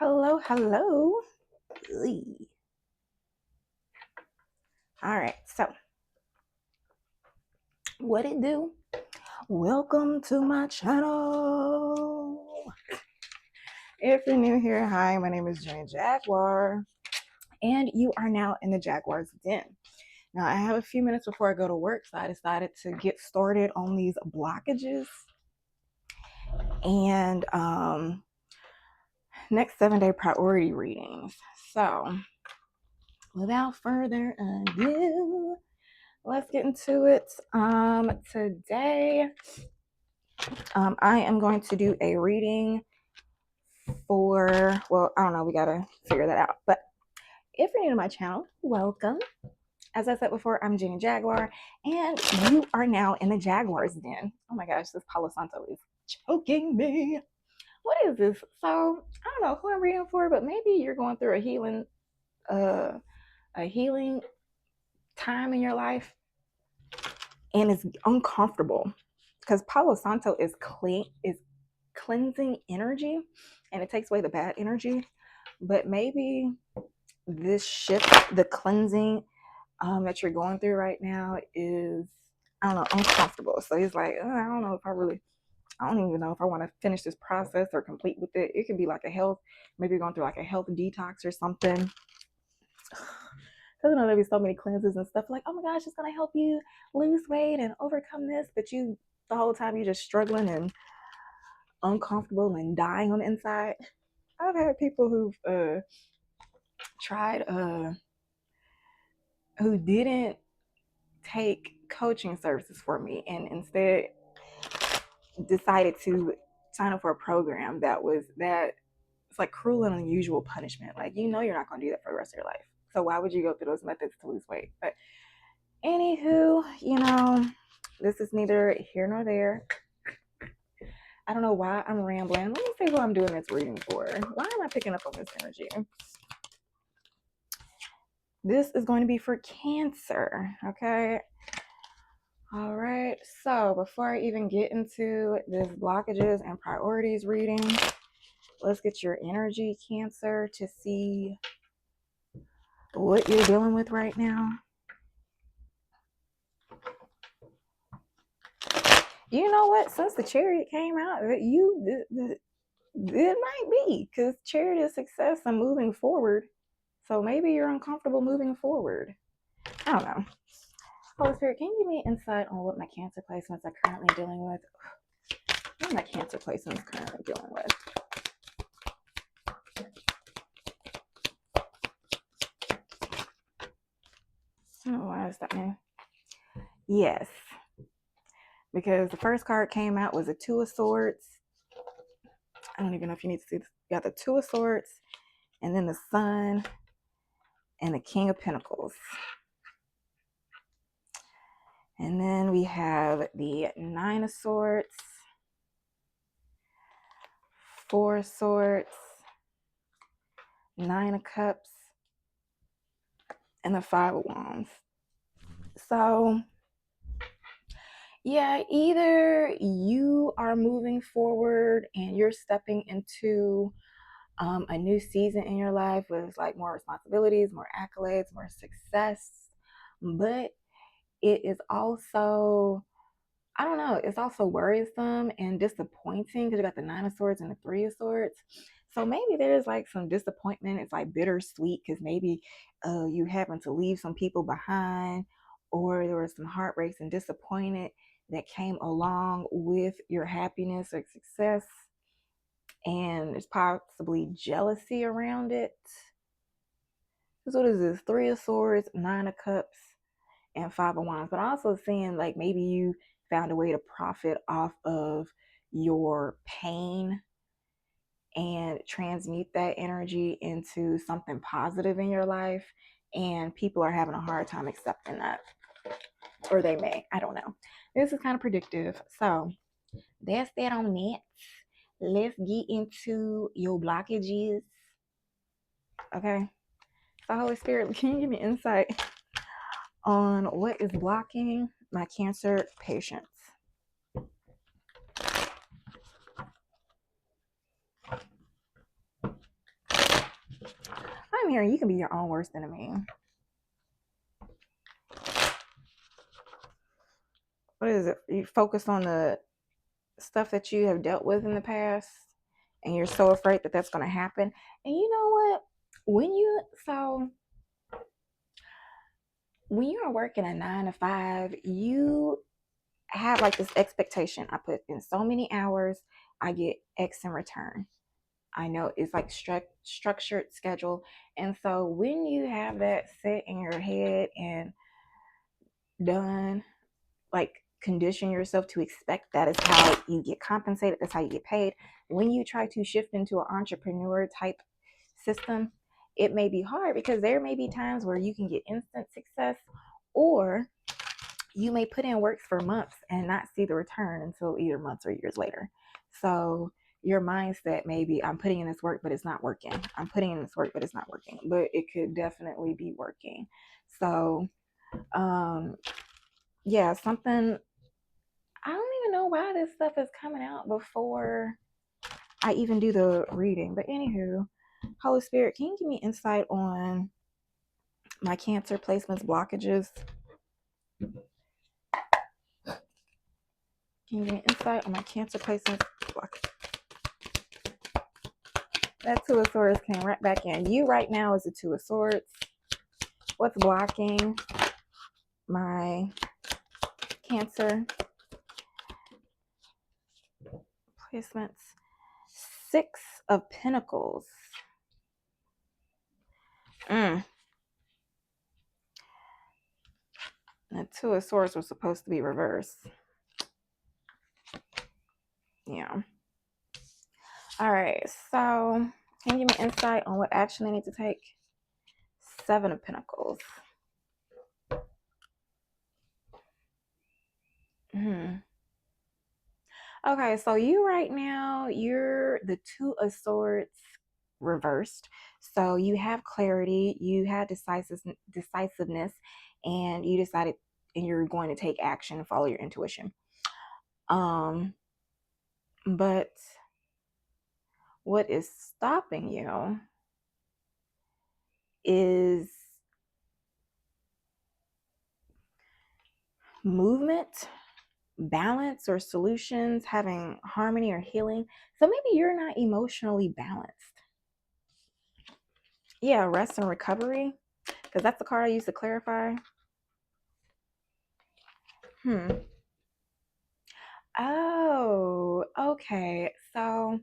Hello, hello. Lee. All right, so what it do? Welcome to my channel. If you're new here, hi, my name is Jenny Jaguar, and you are now in the Jaguar's Den. Now, I have a few minutes before I go to work, so I decided to get started on these blockages and next 7-day priority readings. So, without further ado, let's get into it. Today, I am going to do a reading for, well, I don't know, we gotta figure that out. But if you're new to my channel, welcome. As I said before, I'm Jenny Jaguar, and you are now in the Jaguar's Den. Oh my gosh, this Palo Santo is choking me. What is this? So, I don't know who I'm reading for, but maybe you're going through a healing time in your life, and it's uncomfortable because Palo Santo is cleansing energy, and it takes away the bad energy. But maybe this shift, the cleansing that you're going through right now is, I don't know, uncomfortable. So he's like, I don't know if I don't even know if I want to finish this process or complete with it. It could be like a health, maybe you're going through like a health detox or something. Because I know there'll be so many cleanses and stuff like, oh my gosh, it's going to help you lose weight and overcome this. But the whole time you're just struggling and uncomfortable and dying on the inside. I've had people who've tried, who didn't take coaching services for me and instead decided to sign up for a program that it's like cruel and unusual punishment. Like, you're not going to do that for the rest of your life. So why would you go through those methods to lose weight? But anywho, this is neither here nor there. I don't know why I'm rambling. Let me see who I'm doing this reading for. Why am I picking up on this energy? This is going to be for Cancer, okay? All right, so before I even get into this blockages and priorities reading, let's get your energy, Cancer, to see what you're dealing with right now. You know what? Since the Chariot came out, it might be, because Chariot is success and moving forward. So maybe you're uncomfortable moving forward. I don't know. Holy Spirit, can you give me insight on what my Cancer placements are currently dealing with? What are my Cancer placements currently dealing with? Oh, why does that mean? Yes. Because the first card came out was a Two of Swords. I don't even know if you need to see this. You got the Two of Swords, and then the Sun, and the King of Pentacles. And then we have the Nine of Swords, Four of Swords, Nine of Cups, and the Five of Wands. So, yeah, either you are moving forward and you're stepping into a new season in your life with like more responsibilities, more accolades, more success, but it is also, I don't know, it's also worrisome and disappointing because you got the Nine of Swords and the Three of Swords. So maybe there's like some disappointment. It's like bittersweet because maybe you happen to leave some people behind, or there was some heartbreaks and disappointment that came along with your happiness or success. And there's possibly jealousy around it. So what is this? Three of Swords, Nine of Cups, and Five of Wands. But also seeing like maybe you found a way to profit off of your pain and transmute that energy into something positive in your life, and people are having a hard time accepting that, or they may, I don't know. This is kind of predictive. So that's that on that. Let's get into your blockages. Okay, so Holy Spirit, can you give me insight on what is blocking my Cancer patients? I'm hearing you can be your own worst enemy. What is it? You focus on the stuff that you have dealt with in the past, and you're so afraid that that's going to happen. And you know what? When you are working a 9 to 5, you have like this expectation. I put in so many hours, I get X in return. I know it's like structured schedule. And so when you have that set in your head and done, like condition yourself to expect that is how you get compensated, that's how you get paid. When you try to shift into an entrepreneur type system, it may be hard because there may be times where you can get instant success, or you may put in works for months and not see the return until either months or years later. So your mindset may be, I'm putting in this work, but it's not working. I'm putting in this work, but it's not working. But it could definitely be working. So, yeah, something, I don't even know why this stuff is coming out before I even do the reading. But anywho, Holy Spirit, can you give me insight on my Cancer placements, blockages? Can you give me insight on my Cancer placements, blockages? That Two of Swords came right back in. You right now is the Two of Swords. What's blocking my Cancer placements? Six of Pentacles. The Two of Swords was supposed to be reversed. Yeah. All right. So, can you give me insight on what action they need to take? Seven of Pentacles. Okay, so you right now, you're the Two of Swords reversed. So you have clarity, you had decisiveness, and you decided, and you're going to take action and follow your intuition. But what is stopping you is movement, balance, or solutions, having harmony or healing. So maybe you're not emotionally balanced. Yeah, rest and recovery, because that's the card I used to clarify. Oh, okay. So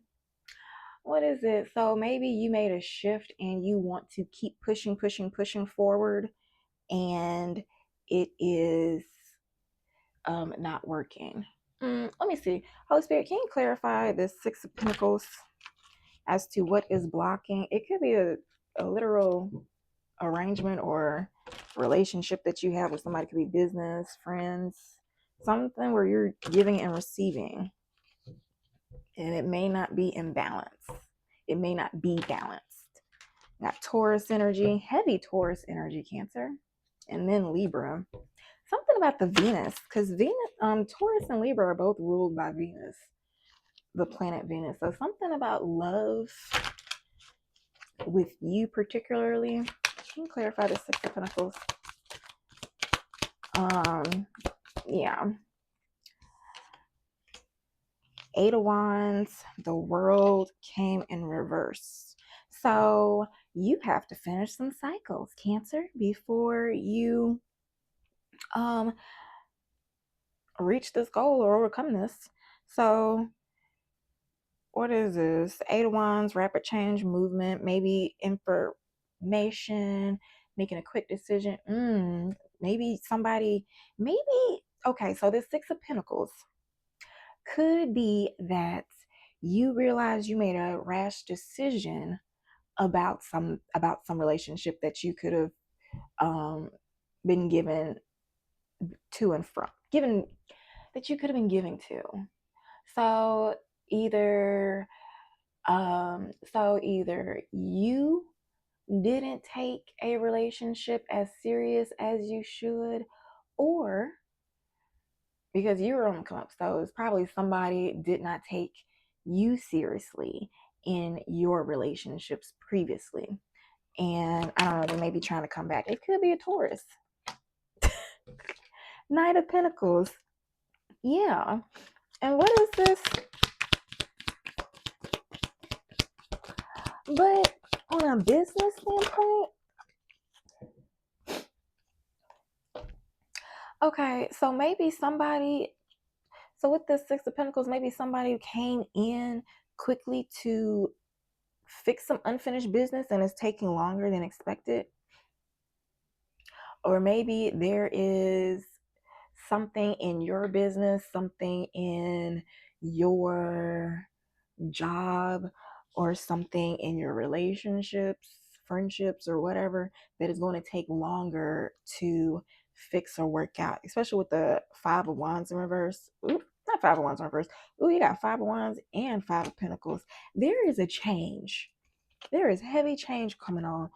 what is it? So maybe you made a shift and you want to keep pushing forward, and it is not working. Let me see. Holy Spirit, can you clarify the Six of Pentacles as to what is blocking? It could be a literal arrangement or relationship that you have with somebody. It could be business, friends, something where you're giving and receiving, and it may not be in balance. It may not be balanced. Got Taurus energy, heavy Taurus energy, Cancer, and then Libra. Something about the Venus, because Venus, Taurus and Libra are both ruled by Venus, the planet Venus. So something about love with you particularly. Can you clarify the Six of Pentacles? Yeah. Eight of Wands, the World came in reverse. So you have to finish some cycles, Cancer, before you reach this goal or overcome this. So what is this? Eight of Wands, rapid change, movement, maybe information, making a quick decision. Maybe somebody, okay, so this Six of Pentacles could be that you realize you made a rash decision about some relationship that you could have been given to and from, given that you could have been giving to. So either you didn't take a relationship as serious as you should, or because you were on the come up, so it's probably somebody did not take you seriously in your relationships previously. And I don't know, they may be trying to come back. It could be a Taurus. Knight of Pentacles. Yeah. And what is this? But on a business standpoint, okay, so maybe somebody, so with the Six of Pentacles, maybe somebody came in quickly to fix some unfinished business and it's taking longer than expected. Or maybe there is something in your business, something in your job, or something in your relationships, friendships, or whatever that is going to take longer to fix or work out, especially with the Five of Wands in reverse. Ooh, not Five of Wands in reverse. Ooh, you got Five of Wands and Five of Pentacles. There is a change. There is heavy change coming on,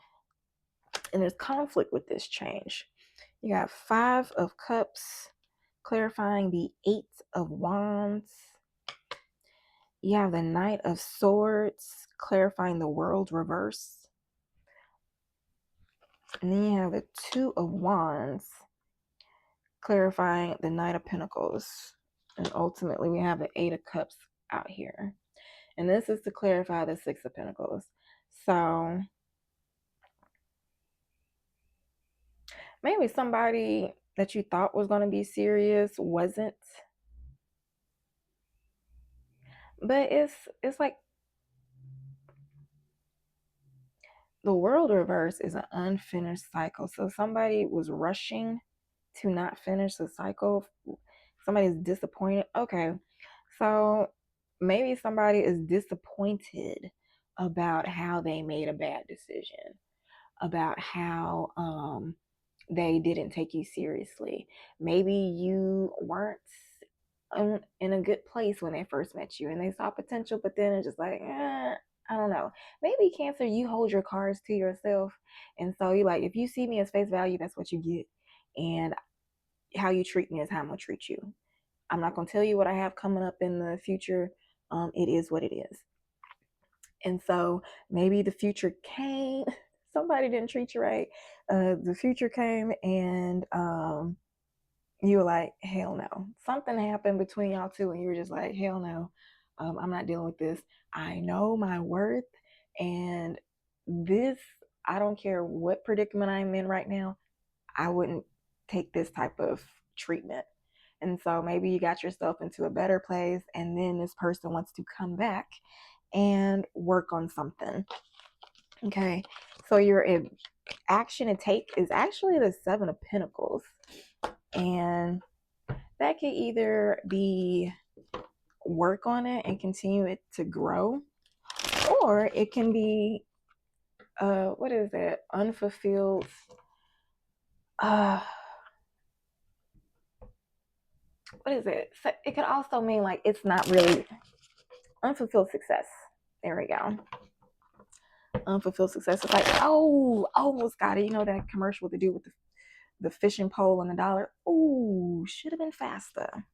and there's conflict with this change. You got Five of Cups clarifying the Eight of Wands. You have the Knight of Swords clarifying the World reverse. And then you have the Two of Wands clarifying the Knight of Pentacles. And ultimately we have the Eight of Cups out here. And this is to clarify the Six of Pentacles. So maybe somebody that you thought was going to be serious wasn't. But it's like the World reverse is an unfinished cycle. So somebody was rushing to not finish the cycle. Somebody's disappointed. Okay. So maybe somebody is disappointed about how they made a bad decision, about how they didn't take you seriously. Maybe you weren't in a good place when they first met you and they saw potential, but then it's just like, I don't know. Maybe Cancer, you hold your cards to yourself. And so you like, if you see me as face value, that's what you get. And how you treat me is how I'm going to treat you. I'm not going to tell you what I have coming up in the future. It is what it is. And so maybe the future came, somebody didn't treat you right. The future came and you were like, hell no. Something happened between y'all two and you were just like, hell no. I'm not dealing with this. I know my worth, and this, I don't care what predicament I'm in right now, I wouldn't take this type of treatment. And so maybe you got yourself into a better place, and then this person wants to come back and work on something. Okay. So your action to take is actually the Seven of Pentacles. And that could either be work on it and continue it to grow, or it can be what is it? Unfulfilled what is it? So it could also mean like it's not really unfulfilled success. There we go. Unfulfilled success. It's like, oh, almost got it. You know that commercial with the dude with the fishing pole and the dollar? Oh, should have been faster.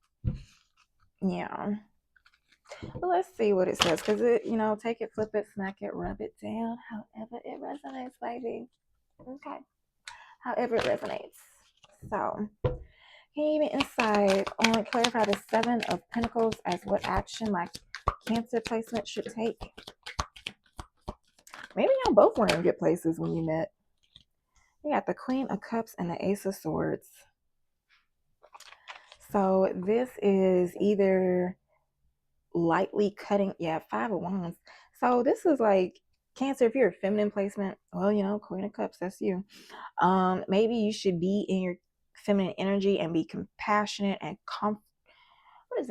Yeah. But let's see what it says, because it, take it, flip it, smack it, rub it down, however it resonates, baby. Okay. However it resonates. So, even inside, I want to clarify the Seven of Pentacles as what action my Cancer placement should take. Maybe y'all both were in good places when you met. You got the Queen of Cups and the Ace of Swords. So this is either lightly cutting, Five of Wands. So this is like, Cancer, if you're a feminine placement, well, Queen of Cups, that's you. Maybe you should be in your feminine energy and be compassionate and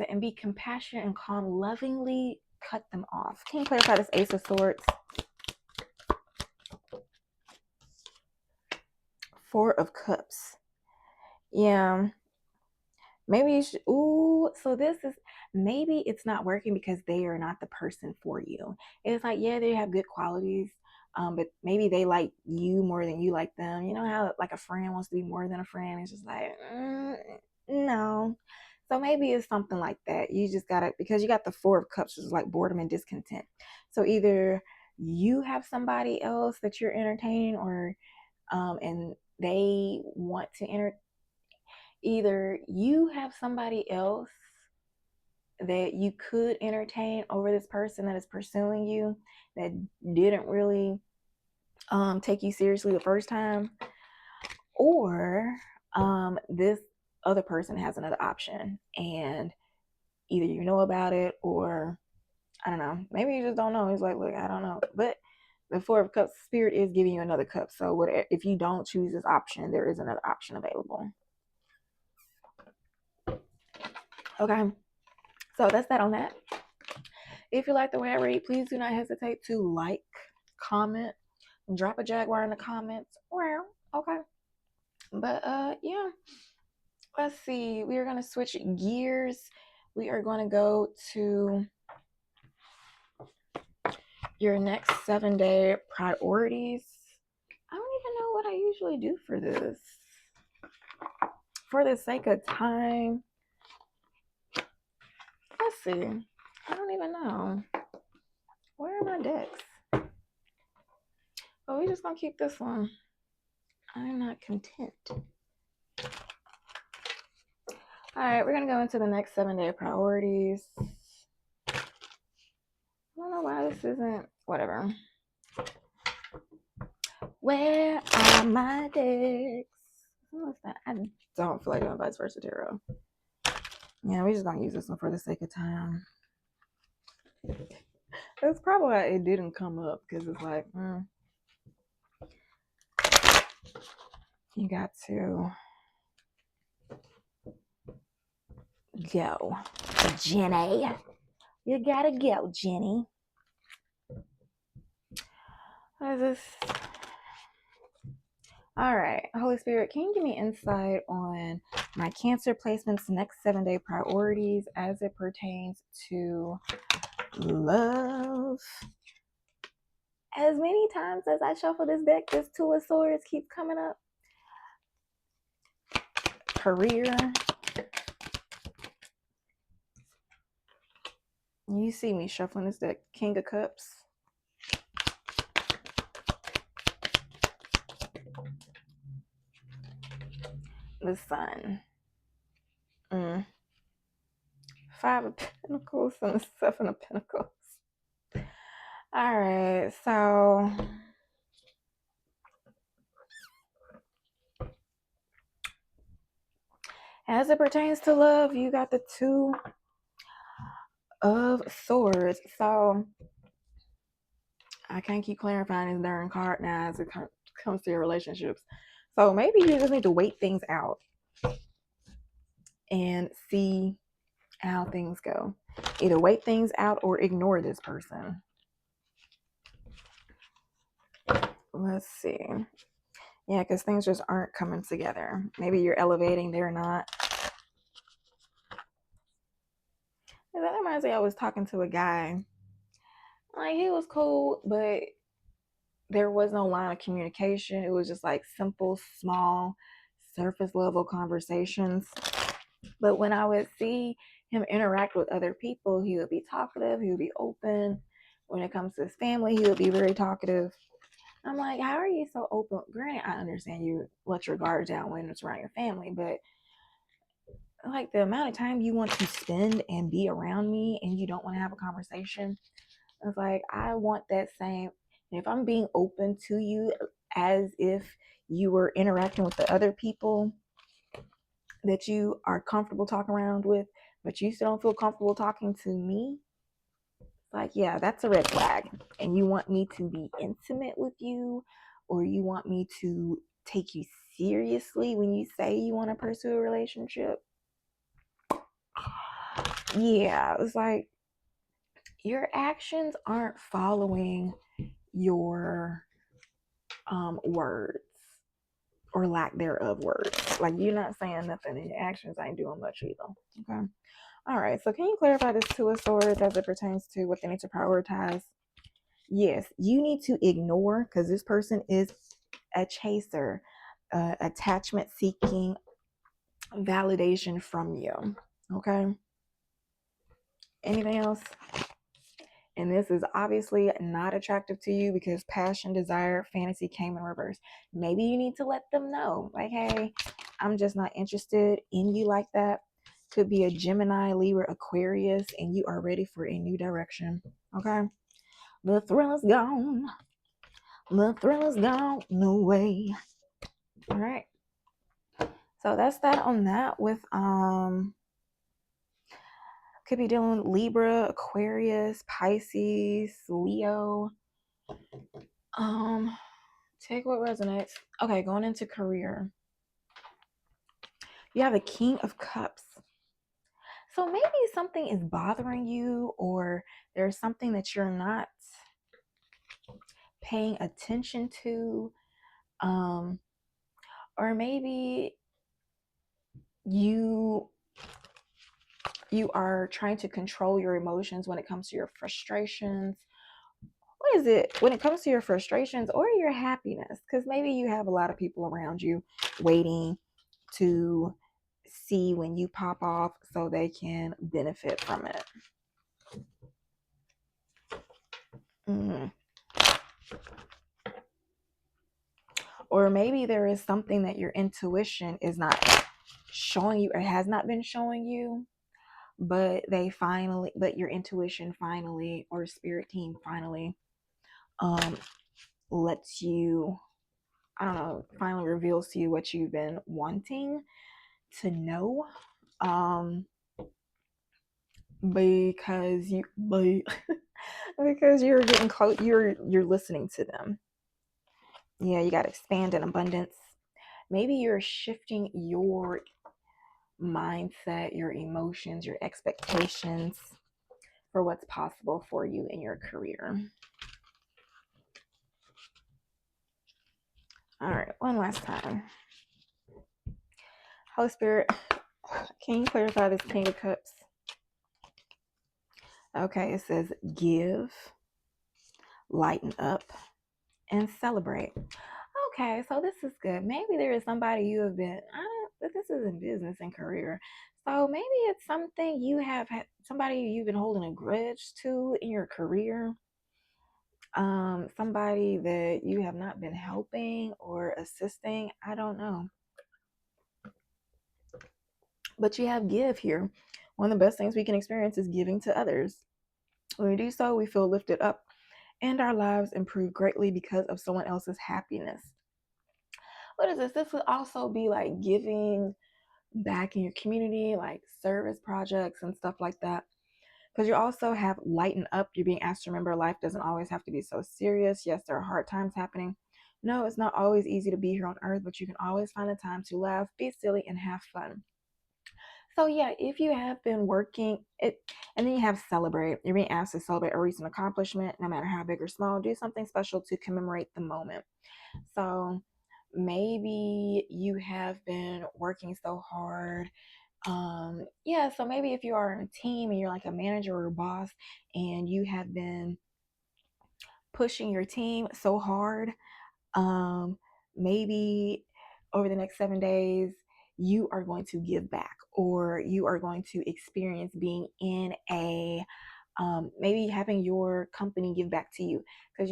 and be compassionate and calm, lovingly cut them off. Can you clarify this Ace of Swords? Four of Cups. Yeah. Maybe you should, so this is, maybe it's not working because they are not the person for you. It's like, yeah, they have good qualities, but maybe they like you more than you like them. You know how like a friend wants to be more than a friend? It's just like, no. So maybe it's something like that. You just gotta, because you got the Four of Cups, which is like boredom and discontent. So either you have somebody else that you're entertaining, or and they want to either you have somebody else that you could entertain over this person that is pursuing you, that didn't really take you seriously the first time, or this other person has another option, and either you know about it, or I don't know, maybe you just don't know. He's like, look, I don't know. But the Four of Cups, Spirit is giving you another cup. So what if you don't choose this option, there is another option available. Okay, so that's that on that. If you like the way I read, please do not hesitate to like, comment, drop a jaguar in the comments. Well, okay. But yeah, let's see. We are going to switch gears. We are going to go to your next 7-day priorities. I don't even know what I usually do for this. For the sake of time, let's see. I don't even know. Where are my decks? Oh, we're just going to keep this one. I'm not content. All right, we're going to go into the next 7-day priorities. I don't know why this isn't, whatever. Where are my decks? What's that? I don't feel like doing vice versa tarot. Yeah, we're just going to use this one for the sake of time. That's probably why it didn't come up, because it's like, you got to go, Jenny. You gotta go, Jenny. What is this? All right, Holy Spirit, can you give me insight on my Cancer placement's next 7-day priorities as it pertains to love? As many times as I shuffle this deck, this Two of Swords keeps coming up. Career. You see me shuffling this deck. King of Cups. The Sun. 5 of Pentacles and the 7 of Pentacles. All right, so as it pertains to love, you got the 2 of Swords. So I can't keep clarifying this darn card now as it comes to your relationships. So maybe you just need to wait things out and see how things go. Either wait things out or ignore this person. Let's see. Yeah, because things just aren't coming together. Maybe you're elevating, they're not. That reminds me, I was talking to a guy. Like, he was cool, but there was no line of communication. It was just like simple, small, surface level conversations. But when I would see him interact with other people, he would be talkative, he would be open. When it comes to his family, he would be very talkative. I'm like, how are you so open? Granted, I understand you let your guard down when it's around your family, but like the amount of time you want to spend and be around me and you don't want to have a conversation, it's like, I want that same. And if I'm being open to you as if you were interacting with the other people that you are comfortable talking around with, but you still don't feel comfortable talking to me, like, yeah, that's a red flag. And you want me to be intimate with you, or you want me to take you seriously when you say you want to pursue a relationship. Yeah, it's like your actions aren't following your words, or lack thereof words. Like, you're not saying nothing and your actions ain't doing much either. Okay. All right. So can you clarify this Two of Swords as it pertains to what they need to prioritize? Yes, you need to ignore, because this person is a chaser, attachment seeking validation from you. Okay. Anything else? And this is obviously not attractive to you because passion, desire, fantasy came in reverse. Maybe you need to let them know, like, hey, I'm just not interested in you like that. Could be a Gemini, Libra, Aquarius, and you are ready for a new direction. Okay? The thrill is gone. The thrill is gone away. All right. So that's that on that with could be dealing with Libra, Aquarius, Pisces, Leo. Take what resonates. Okay, going into career. You have the King of Cups. So maybe something is bothering you, or there's something that you're not paying attention to. Or maybe you are trying to control your emotions when it comes to your frustrations. What is it when it comes to your frustrations or your happiness? Because maybe you have a lot of people around you waiting to see when you pop off so they can benefit from it. Or maybe there is something that your intuition is not showing you, or has not been showing you, but your intuition finally, or spirit team finally lets you, I don't know, finally reveals to you what you've been wanting to know. Because because you're getting close, you're listening to them. Yeah, you got to expand in abundance. Maybe you're shifting your mindset, your emotions, your expectations for what's possible for you in your career. All right, one last time. Holy Spirit, can you clarify this King of Cups? Okay, it says give, lighten up, and celebrate. Okay, so this is good. Maybe there is somebody you have been, this is in business and career. So maybe it's something you have had, somebody you've been holding a grudge to in your career. Somebody that you have not been helping or assisting. I don't know. But you have give here. One of the best things we can experience is giving to others. When we do so, we feel lifted up and our lives improve greatly because of someone else's happiness. What is this? This would also be like giving back in your community, like service projects and stuff like that. Because you also have lighten up. You're being asked to remember life doesn't always have to be so serious. Yes, there are hard times happening. No, it's not always easy to be here on earth, but you can always find the time to laugh, be silly, and have fun. So yeah, if you have been working it, and then you have celebrate. You're being asked to celebrate a recent accomplishment, no matter how big or small. Do something special to commemorate the moment. So maybe you have been working so hard. Yeah, so maybe if you are in a team and you're like a manager or a boss, and you have been pushing your team so hard, maybe over the next 7 days you are going to give back, or you are going to experience being in a maybe having your company give back to you, because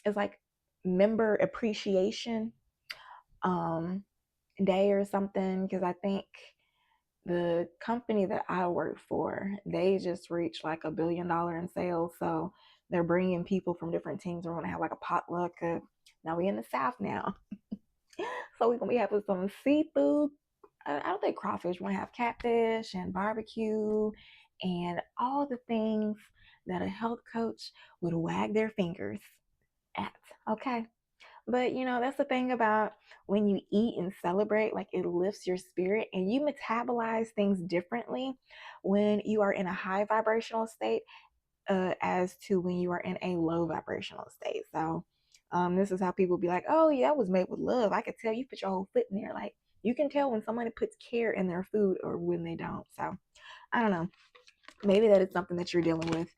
it's like member appreciation day or something. Because I think the company that I work for, they just reached like $1 billion in sales. So they're bringing people from different teams. We're going to have like a potluck. Now we in the South now. So we're going to be having some seafood. I don't think crawfish. We're going to have catfish and barbecue and all the things that a health coach would wag their fingers at. Okay. But that's the thing about when you eat and celebrate, like it lifts your spirit and you metabolize things differently when you are in a high vibrational state as to when you are in a low vibrational state. So this is how people be like, oh, yeah, that was made with love. I could tell you put your whole foot in there. Like you can tell when somebody puts care in their food or when they don't. So I don't know. Maybe that is something that you're dealing with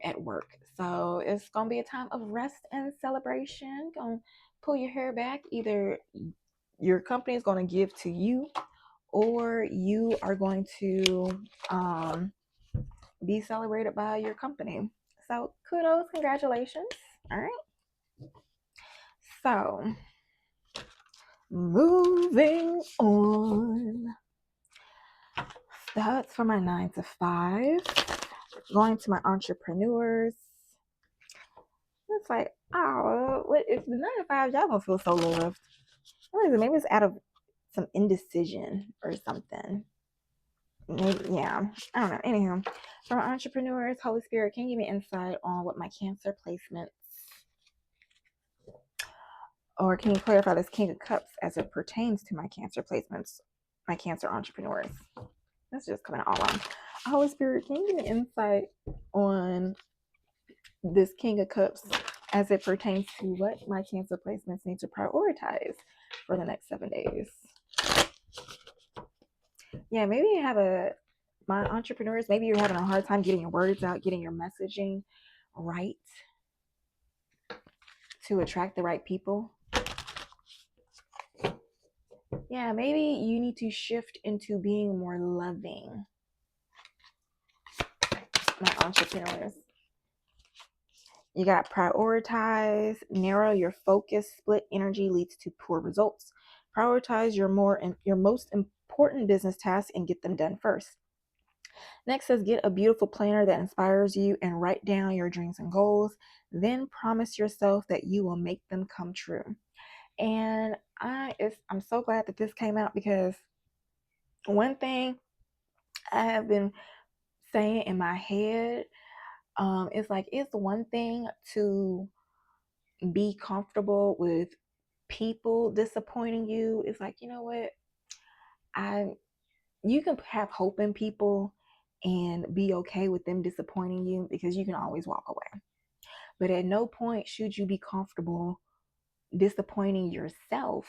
at work. So it's going to be a time of rest and celebration. Going to pull your hair back. Either your company is going to give to you, or you are going to be celebrated by your company. So kudos, congratulations. All right. So moving on. That's for my 9 to 5. Going to my entrepreneurs. It's like, oh, what if the 9 to 5, y'all gonna feel so loved. Maybe it's out of some indecision or something. Maybe, yeah, I don't know. Anyhow, for my entrepreneurs, Holy Spirit, can you give me insight on what my Cancer placements, or can you clarify this King of Cups as it pertains to my Cancer placements, my Cancer entrepreneurs? That's just coming all wrong. Holy Spirit, can you give me insight on this King of Cups as it pertains to what my Cancer placements need to prioritize for the next 7 days? Yeah, maybe you have my entrepreneurs, maybe you're having a hard time getting your words out, getting your messaging right to attract the right people. Yeah, maybe you need to shift into being more loving, my entrepreneurs. You got prioritize, narrow your focus, split energy leads to poor results. Prioritize your most important business tasks and get them done first. Next says get a beautiful planner that inspires you and write down your dreams and goals. Then promise yourself that you will make them come true. And I'm so glad that this came out, because one thing I have been saying in my head, it's like, it's one thing to be comfortable with people disappointing you. It's like, you know what, you can have hope in people and be okay with them disappointing you, because you can always walk away. But at no point should you be comfortable disappointing yourself,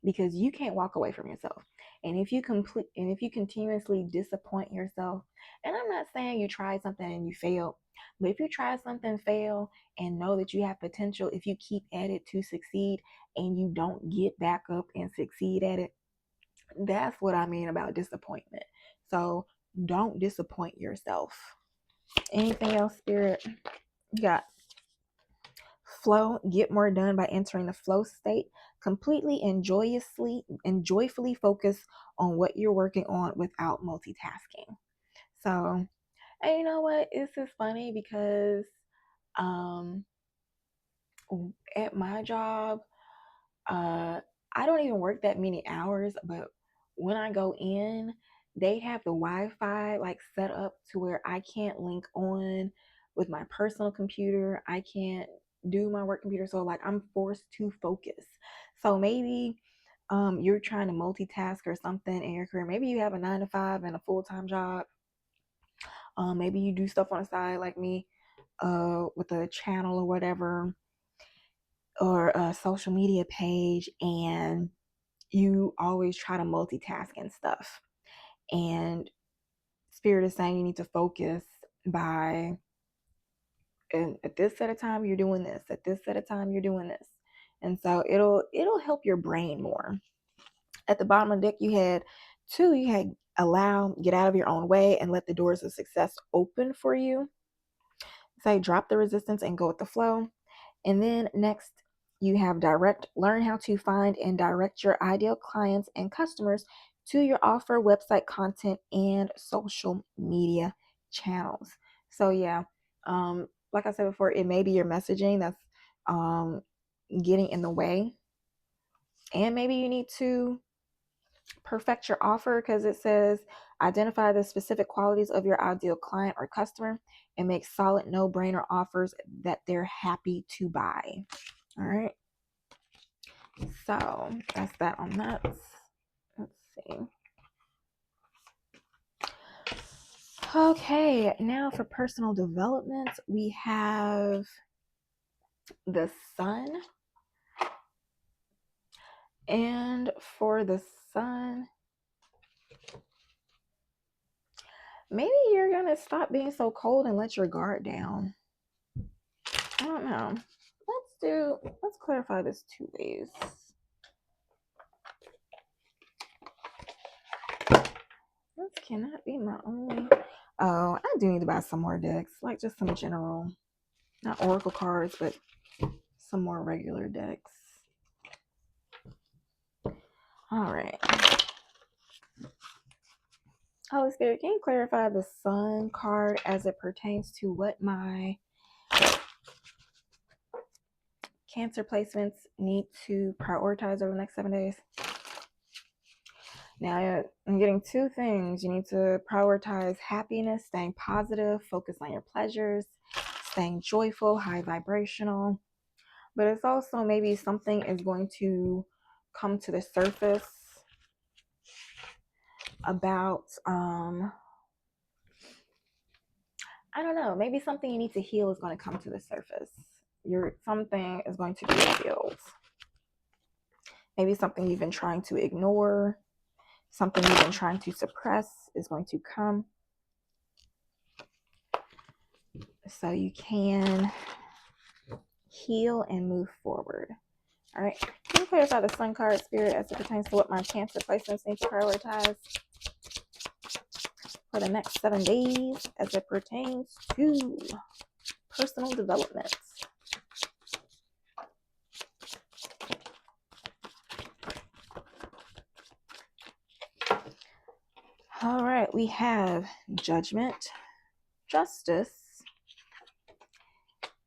because you can't walk away from yourself. And if you continuously disappoint yourself, and I'm not saying you tried something and you failed, but if you try something, fail, and know that you have potential, if you keep at it to succeed and you don't get back up and succeed at it, that's what I mean about disappointment. So don't disappoint yourself. Anything else, Spirit? You got flow. Get more done by entering the flow state. Completely and joyfully focus on what you're working on without multitasking. So, and you know what? This is funny because at my job, I don't even work that many hours, but when I go in, they have the Wi-Fi like set up to where I can't link on with my personal computer. I can't do my work computer, so like I'm forced to focus. So maybe you're trying to multitask or something in your career. Maybe you have a 9 to 5 and a full-time job. Maybe you do stuff on the side like me, with a channel or whatever, or a social media page, and you always try to multitask and stuff. And Spirit is saying you need to focus by, and at this set of time you're doing this, at this set of time you're doing this. And so it'll help your brain more. At the bottom of the deck you had 2, you had allow, get out of your own way, and let the doors of success open for you. Say drop the resistance and go with the flow. And then next, you have direct, learn how to find and direct your ideal clients and customers to your offer, website content, and social media channels. So yeah, like I said before, it may be your messaging that's getting in the way. And maybe you need to perfect your offer, because it says identify the specific qualities of your ideal client or customer and make solid no-brainer offers that they're happy to buy. All right, so that's that on that. Let's see. Okay, now for personal development, we have the Sun. And for the Sun, maybe you're gonna stop being so cold and let your guard down. I don't know. Let's clarify this 2 ways. This cannot be my only. Oh, I do need to buy some more decks, like just some general, not oracle cards, but some more regular decks. All right. Holy Spirit, can you clarify the Sun card as it pertains to what my Cancer placements need to prioritize over the next 7 days? Now, I'm getting two things. You need to prioritize happiness, staying positive, focus on your pleasures, staying joyful, high vibrational. But it's also maybe something is going to come to the surface about, I don't know, maybe something you need to heal is going to come to the surface. Something is going to be revealed. Maybe something you've been trying to ignore, something you've been trying to suppress is going to come. So you can heal and move forward. All right. Can you clarify the Sun card, Spirit, as it pertains to what my Cancer placements need to prioritize for the next 7 days as it pertains to personal development? All right. We have Judgment, Justice,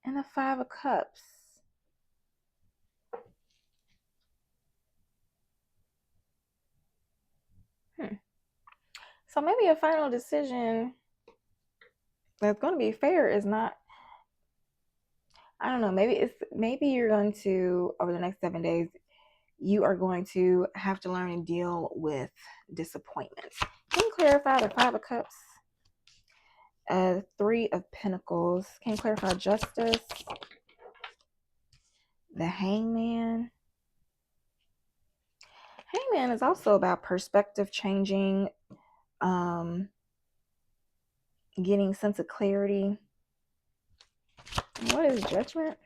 and the Five of Cups. So maybe a final decision that's going to be fair is not, I don't know, maybe you're going to, over the next 7 days, you are going to have to learn and deal with disappointments. Can you clarify the Five of Cups? Three of Pentacles. Can you clarify Justice? The Hangman. Hangman is also about perspective changing, getting a sense of clarity. And what is Judgment?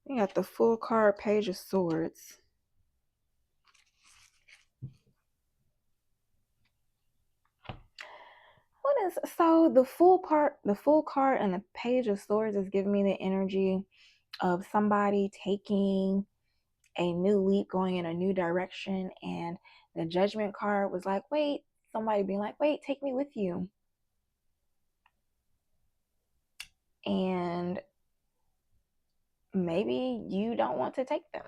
We got the full card, Page of Swords. So the full card and the Page of Swords is giving me the energy of somebody taking a new leap, going in a new direction, and the Judgment card was like, wait, somebody being like, wait, take me with you. And maybe you don't want to take them,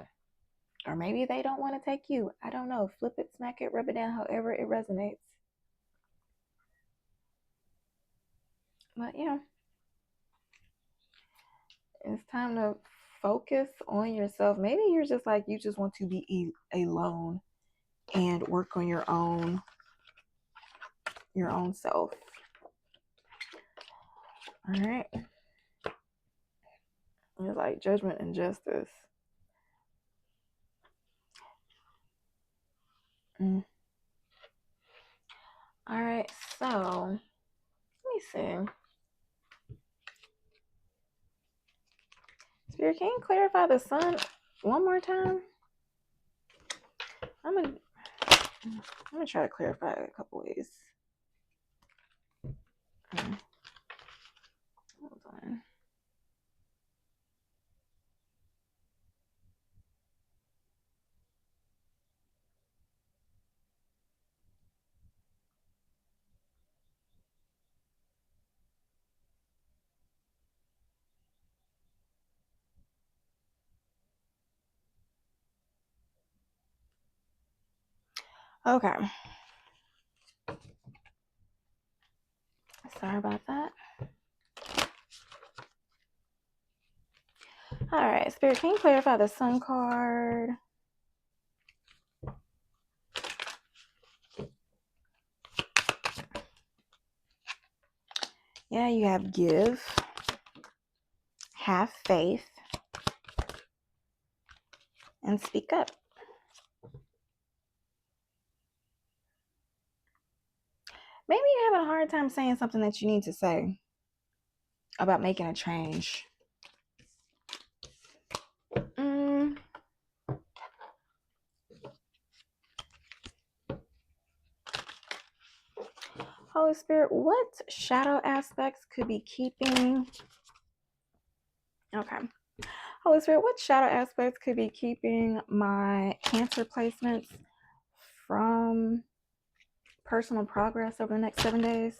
or maybe they don't want to take you. I don't know. Flip it, smack it, rub it down, however it resonates. But yeah, it's time to focus on yourself. Maybe you're just like, you just want to be alone and work on your own self. All right. It's like Judgment and Justice. All right, so let me see. Spirit, can you clarify the Sun one more time? I'm gonna try to clarify it a couple ways. Hold on. Okay. Sorry about that. All right, Spirit, can you clarify the Sun card? Yeah, you have give, have faith, and speak up. Maybe you're having a hard time saying something that you need to say about making a change. Holy Spirit, what shadow aspects could be keeping... Okay. Holy Spirit, what shadow aspects could be keeping my Cancer placements from personal progress over the next 7 days?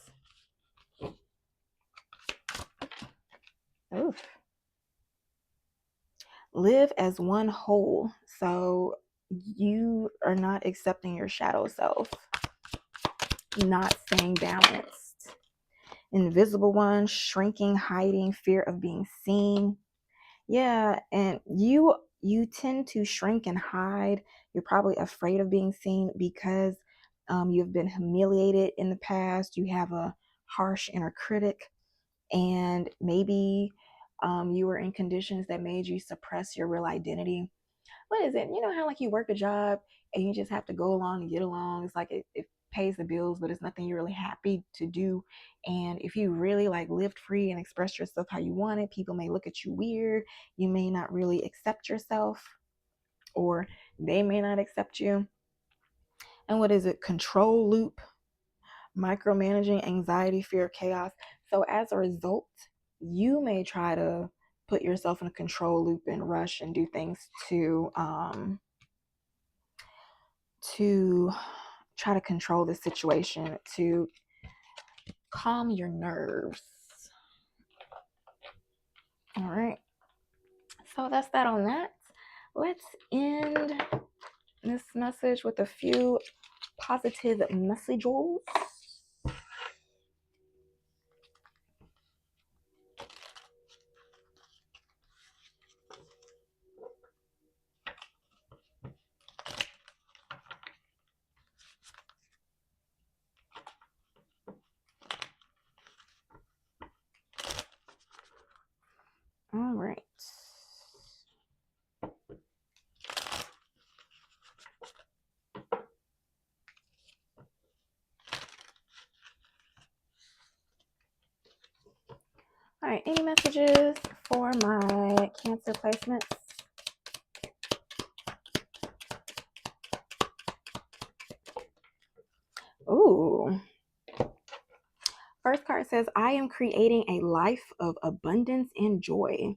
Oof. Live as one whole. So you are not accepting your shadow self, not staying balanced. Invisible one, shrinking, hiding, fear of being seen. Yeah, and you tend to shrink and hide. You're probably afraid of being seen because you've been humiliated in the past. You have a harsh inner critic, and maybe you were in conditions that made you suppress your real identity. What is it? You know how like you work a job and you just have to go along and get along. It's like it pays the bills, but it's nothing you're really happy to do. And if you really like lived free and expressed yourself how you wanted, people may look at you weird. You may not really accept yourself, or they may not accept you. And what is it? Control loop, micromanaging, anxiety, fear, chaos. So as a result, you may try to put yourself in a control loop and rush and do things to try to control the situation, to calm your nerves. All right. So that's that on that. Let's end this message with a few positive messages. All right. All right, any messages for my Cancer placements? Ooh. First card says, I am creating a life of abundance and joy.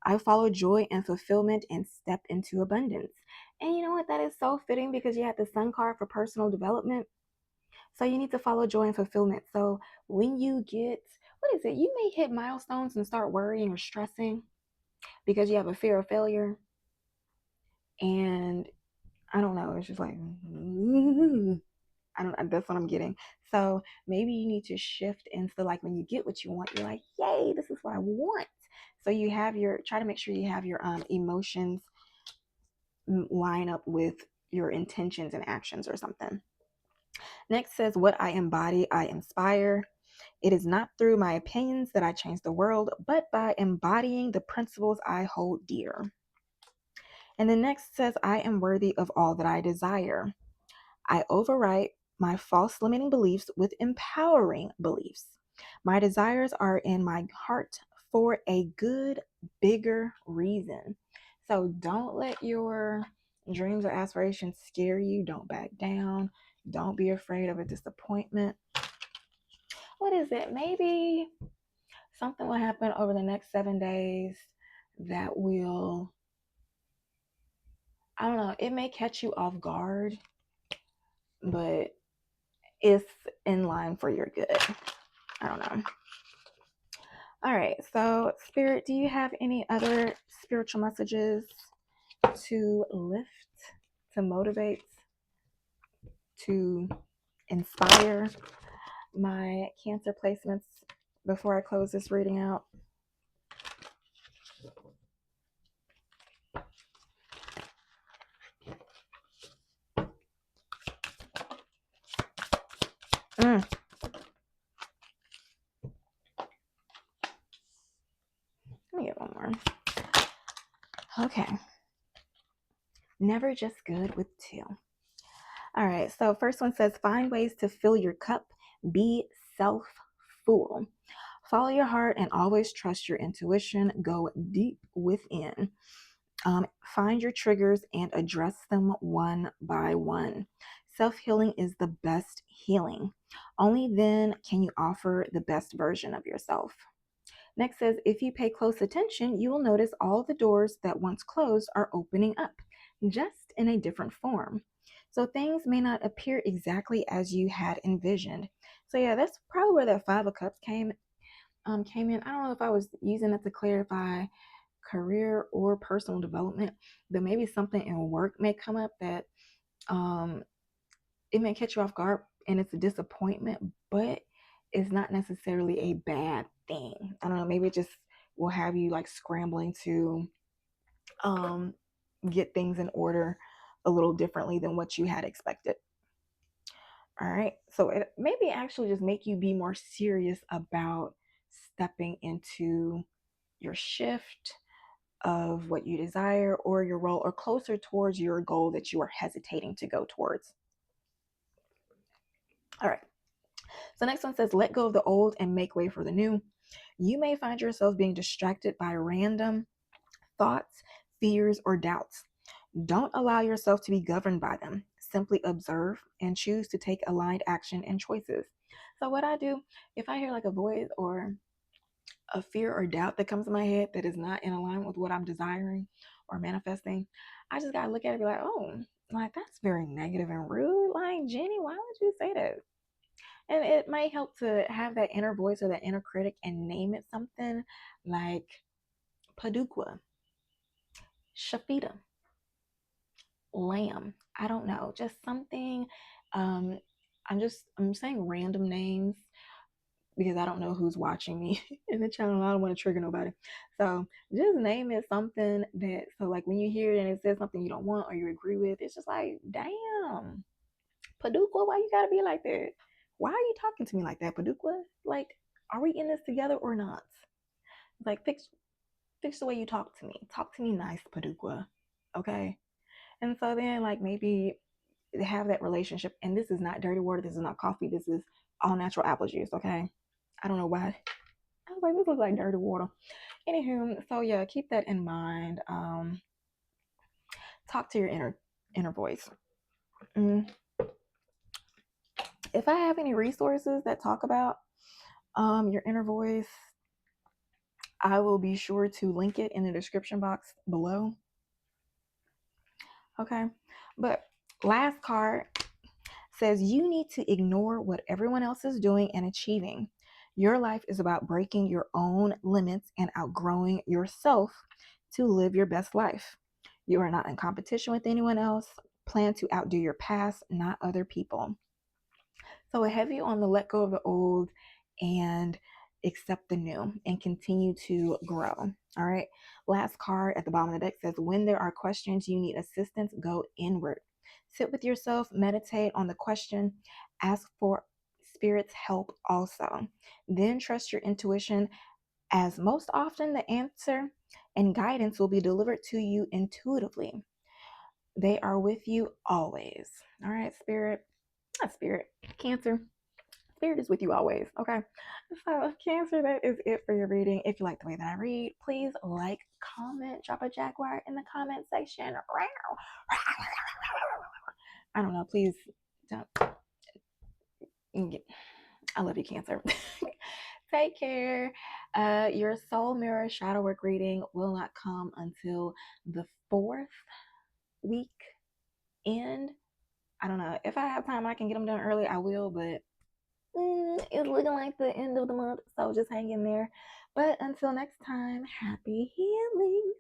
I follow joy and fulfillment and step into abundance. And you know what? That is so fitting because you had the Sun card for personal development. So you need to follow joy and fulfillment. So when you get, what is it? You may hit milestones and start worrying or stressing because you have a fear of failure. And I don't know, it's just like, that's what I'm getting. So maybe you need to shift into like when you get what you want, you're like, yay, this is what I want. So you have try to make sure you have your emotions line up with your intentions and actions or something. Next says, what I embody, I inspire. It is not through my opinions that I change the world, but by embodying the principles I hold dear. And the next says, I am worthy of all that I desire. I overwrite my false limiting beliefs with empowering beliefs. My desires are in my heart for a good, bigger reason. So don't let your dreams or aspirations scare you. Don't back down. Don't be afraid of a disappointment. What is it? Maybe something will happen over the next 7 days that will, I don't know, it may catch you off guard, but it's in line for your good. I don't know. All right. So, Spirit, do you have any other spiritual messages to lift, to motivate, to inspire my Cancer placements before I close this reading out? Let me get one more. Okay. Never just good with two. All right. So first one says, find ways to fill your cup. Be self-full. Follow your heart and always trust your intuition. Go deep within. Find your triggers and address them one by one. Self-healing is the best healing. Only then can you offer the best version of yourself. Next says, if you pay close attention, you will notice all the doors that once closed are opening up, just in a different form. So things may not appear exactly as you had envisioned. So yeah, that's probably where that Five of Cups came in. I don't know if I was using it to clarify career or personal development, but maybe something in work may come up that um it may catch you off guard and it's a disappointment, but it's not necessarily a bad thing. I don't know, maybe it just will have you like scrambling to um get things in order a little differently than what you had expected. All right. So it maybe actually just make you be more serious about stepping into your shift of what you desire or your role, or closer towards your goal that you are hesitating to go towards. All right. So next one says, let go of the old and make way for the new. You may find yourself being distracted by random thoughts, fears, or doubts. Don't allow yourself to be governed by them. Simply observe and choose to take aligned action and choices. So what I do, if I hear like a voice or a fear or doubt that comes in my head that is not in alignment with what I'm desiring or manifesting, I just gotta look at it and be like, oh, like that's very negative and rude. Like, Jenny, why would you say that? And it might help to have that inner voice or that inner critic and name it something like Paducah, Shafita, Lamb. I don't know, just something. Um, I'm saying random names because I don't know who's watching me in the channel. I don't want to trigger nobody. So just name it something that, so like when you hear it and it says something you don't want or you agree with, it's just like, damn, Paducah, why you gotta be like that? Why are you talking to me like that, Paducah? Like, are we in this together or not? Like, fix the way you talk to me. Talk to me nice, Paducah. Okay. And so then, like, maybe have that relationship. And this is not dirty water. This is not coffee. This is all natural apple juice. Okay. I don't know why. I was like, this looks like dirty water. Anywho, so yeah, keep that in mind. Talk to your inner voice. Mm. If I have any resources that talk about your inner voice, I will be sure to link it in the description box below. Okay. But last card says, you need to ignore what everyone else is doing and achieving. Your life is about breaking your own limits and outgrowing yourself to live your best life. You are not in competition with anyone else. Plan to outdo your past, not other people. So a heavy on the let go of the old and accept the new and continue to grow. All right. Last card at the bottom of the deck says, when there are questions you need assistance, go inward. Sit with yourself, meditate on the question, ask for spirit's help also. Then trust your intuition, as most often the answer and guidance will be delivered to you intuitively. They are with you always. All right, spirit, not spirit, Cancer. Spirit is with you always. Okay. So, Cancer, that is it for your reading. If you like the way that I read, please like, comment, drop a jaguar in the comment section. I don't know. Please don't. I love you, Cancer. Take care. Your soul mirror shadow work reading will not come until the 4th week end. I don't know. If I have time, I can get them done early. I will, but it's looking like the end of the month, so just hang in there. But until next time, happy healing.